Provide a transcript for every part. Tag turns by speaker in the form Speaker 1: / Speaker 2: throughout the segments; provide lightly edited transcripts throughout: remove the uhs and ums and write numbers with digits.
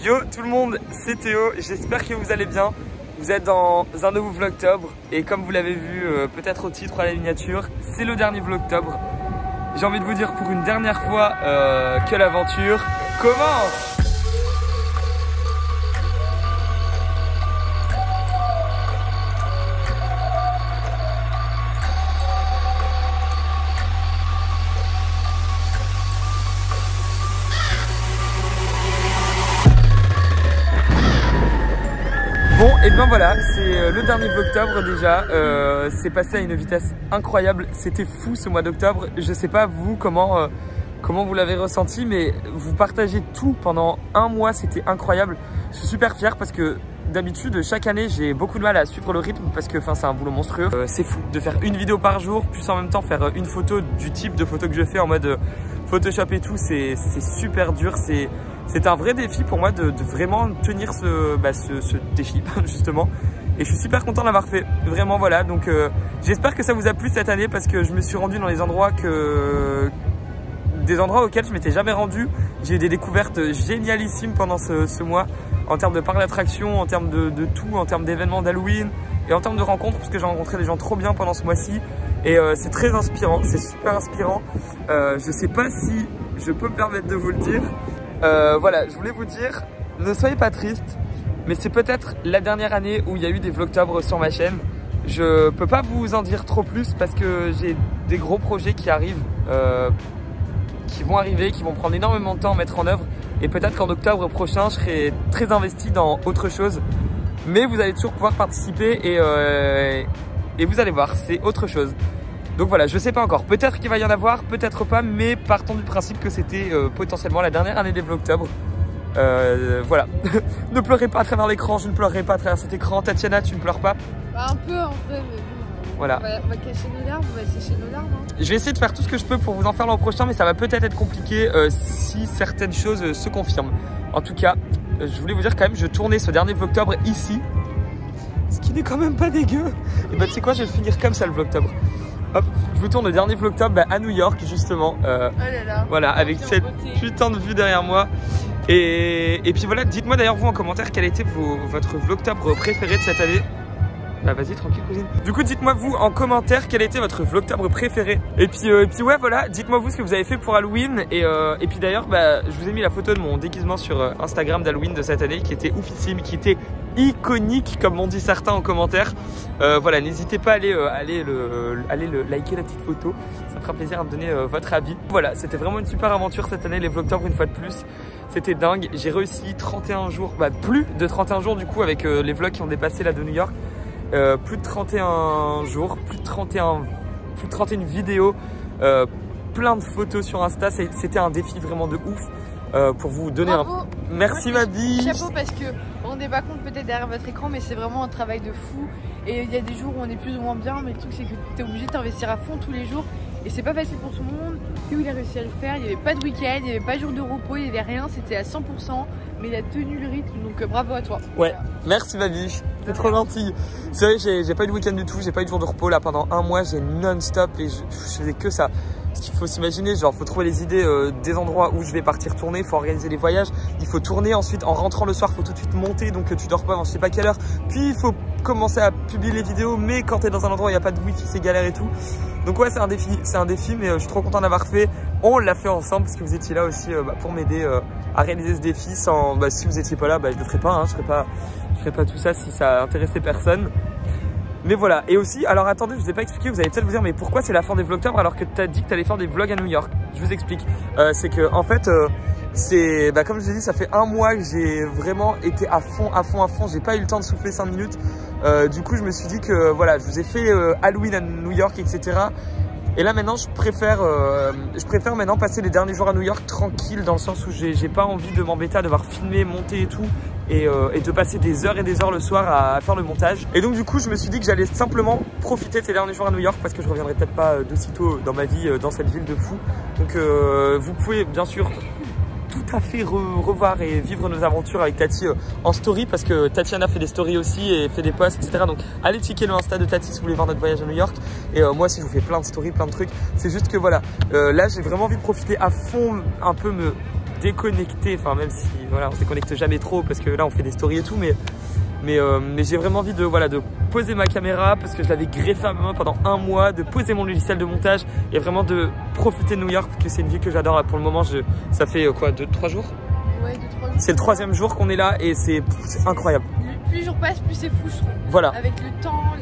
Speaker 1: Yo tout le monde, c'est Théo, j'espère que vous allez bien. Vous êtes dans un nouveau vlogtobre et comme vous l'avez vu peut-être au titre ou à la miniature, c'est le dernier vlogtobre. J'ai envie de vous dire pour une dernière fois que l'aventure commence. Bon et bien voilà, c'est le dernier vlogtobre déjà, c'est passé à une vitesse incroyable, c'était fou ce mois d'octobre. Je sais pas vous comment vous l'avez ressenti, mais vous partagez tout pendant un mois, c'était incroyable. Je suis super fier parce que d'habitude chaque année j'ai beaucoup de mal à suivre le rythme parce que c'est un boulot monstrueux. C'est fou de faire une vidéo par jour, plus en même temps faire une photo du type de photo que je fais en mode Photoshop et tout, c'est super dur, c'est un vrai défi pour moi de vraiment tenir ce défi justement. Et je suis super content d'avoir fait, vraiment voilà. Donc j'espère que ça vous a plu cette année parce que je me suis rendu dans des endroits auxquels je m'étais jamais rendu. J'ai eu des découvertes génialissimes pendant ce mois en termes de parcs d'attractions, en termes de tout, en termes d'événements d'Halloween et en termes de rencontres parce que j'ai rencontré des gens trop bien pendant ce mois-ci. Et c'est très inspirant, c'est super inspirant. Je sais pas si je peux me permettre de vous le dire. Voilà, je voulais vous dire, ne soyez pas tristes, mais c'est peut-être la dernière année où il y a eu des vlogtobres sur ma chaîne. Je peux pas vous en dire trop plus parce que j'ai des gros projets qui arrivent, qui vont arriver, qui vont prendre énormément de temps à mettre en œuvre. Et peut-être qu'en octobre prochain, je serai très investi dans autre chose. Mais vous allez toujours pouvoir participer et vous allez voir, c'est autre chose. Donc voilà, je sais pas encore, peut-être qu'il va y en avoir, peut-être pas, mais partons du principe que c'était potentiellement la dernière année des vlogtobres. Voilà, ne pleurez pas à travers l'écran, je ne pleurerai pas à travers cet écran. Tatiana, tu ne pleures pas?
Speaker 2: Bah, un peu en vrai, mais bon,
Speaker 1: voilà.
Speaker 2: On va cacher nos larmes, on va sécher nos larmes. Hein.
Speaker 1: Je vais essayer de faire tout ce que je peux pour vous en faire l'an prochain, mais ça va peut-être être compliqué si certaines choses se confirment. En tout cas, je voulais vous dire quand même, je tournais ce dernier vlogtobre ici, ce qui n'est quand même pas dégueu. Et bah tu sais quoi, je vais finir comme ça le vlogtobre. Hop, je vous tourne le dernier vlogtobre à New York justement.
Speaker 2: Oh là là.
Speaker 1: Voilà, avec cette putain de vue derrière moi. Et puis voilà, dites-moi d'ailleurs vous en commentaire quel était votre vlogtobre préféré de cette année. Bah vas-y tranquille cousine. Du coup dites-moi vous en commentaire quel était votre vlogtobre préféré. Et puis ouais voilà, dites-moi vous ce que vous avez fait pour Halloween. Et puis d'ailleurs bah, je vous ai mis la photo de mon déguisement sur Instagram d'Halloween de cette année qui était oufissime, qui était iconique comme m'ont dit certains en commentaire. Voilà, n'hésitez pas à aller le liker la petite photo, ça me fera plaisir à me donner votre avis. Voilà, c'était vraiment une super aventure cette année les vlogtobres une fois de plus. C'était dingue, j'ai réussi 31 jours, bah plus de 31 jours du coup avec les vlogs qui ont dépassé là de New York. Plus de 31 jours, plus de 31 vidéos, plein de photos sur Insta, c'était un défi vraiment de ouf pour vous donner un... Merci ma vie.
Speaker 2: Chapeau parce que on ne rendez pas compte peut-être derrière votre écran mais c'est vraiment un travail de fou et il y a des jours où on est plus ou moins bien mais le truc c'est que tu es obligé de t'investir à fond tous les jours et c'est pas facile pour tout le monde. Théo il a réussi à le faire, il n'y avait pas de week-end, il n'y avait pas de jour de repos, il n'y avait rien, c'était à 100% mais il a tenu le rythme donc bravo à toi.
Speaker 1: Ouais, voilà. Merci ma vie, t'es trop gentille. C'est vrai, j'ai pas eu de week-end du tout, j'ai pas eu de jour de repos là pendant un mois, j'ai non-stop et je faisais que ça. Parce qu'il faut s'imaginer, genre faut trouver les idées des endroits où je vais partir tourner, il faut organiser les voyages, il faut tourner ensuite en rentrant le soir, il faut tout de suite monter donc tu dors pas avant je sais pas quelle heure. Puis il faut commencer à publier les vidéos mais quand t'es dans un endroit où il n'y a pas de wifi c'est galère et tout. Donc ouais c'est un défi mais je suis trop content d'avoir fait. On l'a fait ensemble parce que vous étiez là aussi pour m'aider à réaliser ce défi. Sans, si vous étiez pas là, je le ferais pas, hein, je ferais pas tout ça si ça intéressait personne. Mais voilà, et aussi, alors attendez, je vous ai pas expliqué, vous allez peut-être vous dire mais pourquoi c'est la fin des vlogtobres alors que tu as dit que tu allais faire des vlogs à New York. Je vous explique, c'est que en fait, c'est comme je vous ai dit, ça fait un mois que j'ai vraiment été à fond, j'ai pas eu le temps de souffler 5 minutes. Du coup, je me suis dit que voilà, je vous ai fait Halloween à New York, etc. Et là maintenant, je préfère maintenant passer les derniers jours à New York tranquille dans le sens où j'ai pas envie de m'embêter à devoir filmer, monter et tout. Et de passer des heures et des heures le soir à faire le montage. Et donc du coup je me suis dit que j'allais simplement profiter de ces derniers jours à New York parce que je reviendrai peut-être pas d'aussitôt dans ma vie dans cette ville de fou. Donc vous pouvez bien sûr tout à fait revoir et vivre nos aventures avec Tati en story parce que Tatiana fait des stories aussi et fait des posts etc. Donc allez checker le Insta de Tati si vous voulez voir notre voyage à New York. Et moi aussi je vous fais plein de stories, plein de trucs. C'est juste que voilà, là j'ai vraiment envie de profiter à fond, un peu me déconnecter, enfin même si voilà, on se déconnecte jamais trop parce que là on fait des stories et tout, mais j'ai vraiment envie de, voilà, de poser ma caméra parce que je l'avais greffée à ma main pendant 1 mois, de poser mon logiciel de montage et vraiment de profiter de New York parce que c'est une ville que j'adore. Pour le moment, ça fait quoi, 2-3 jours?
Speaker 2: Ouais, 2-3 jours.
Speaker 1: C'est le 3e jour qu'on est là et c'est incroyable.
Speaker 2: Plus les jours passent, plus c'est fou, je trouve.
Speaker 1: Voilà.
Speaker 2: Avec le temps,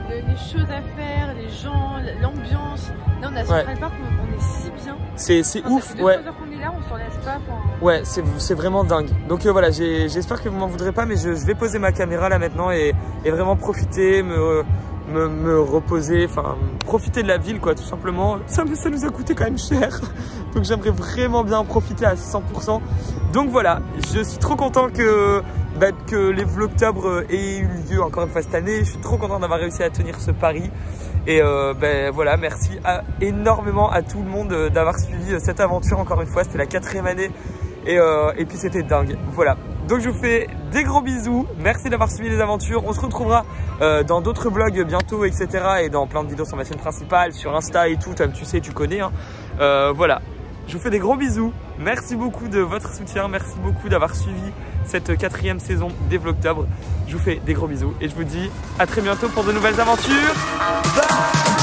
Speaker 2: les choses à faire, les gens, l'ambiance. Là, on a Central Park, on est si bien.
Speaker 1: C'est ouf,
Speaker 2: ça fait 2-3
Speaker 1: ouais.
Speaker 2: heures qu'on est là, on s'en laisse pas.
Speaker 1: Ouais, c'est vraiment dingue. Donc voilà, j'espère que vous m'en voudrez pas, mais je vais poser ma caméra là maintenant et vraiment profiter, me reposer, enfin profiter de la ville quoi, tout simplement. Ça nous a coûté quand même cher, donc j'aimerais vraiment bien en profiter à 100%. Donc voilà, je suis trop content que les Vlogtober aient eu lieu encore une fois cette année. Je suis trop content d'avoir réussi à tenir ce pari. Et voilà, merci énormément à tout le monde d'avoir suivi cette aventure encore une fois. C'était la 4e année et puis c'était dingue. Voilà, donc je vous fais des gros bisous. Merci d'avoir suivi les aventures. On se retrouvera dans d'autres vlogs bientôt, etc. Et dans plein de vidéos sur ma chaîne principale, sur Insta et tout. Comme tu sais, tu connais. Hein. Voilà, je vous fais des gros bisous. Merci beaucoup de votre soutien. Merci beaucoup d'avoir suivi cette 4e saison des Vlogtober. Je vous fais des gros bisous et je vous dis à très bientôt pour de nouvelles aventures. Bye.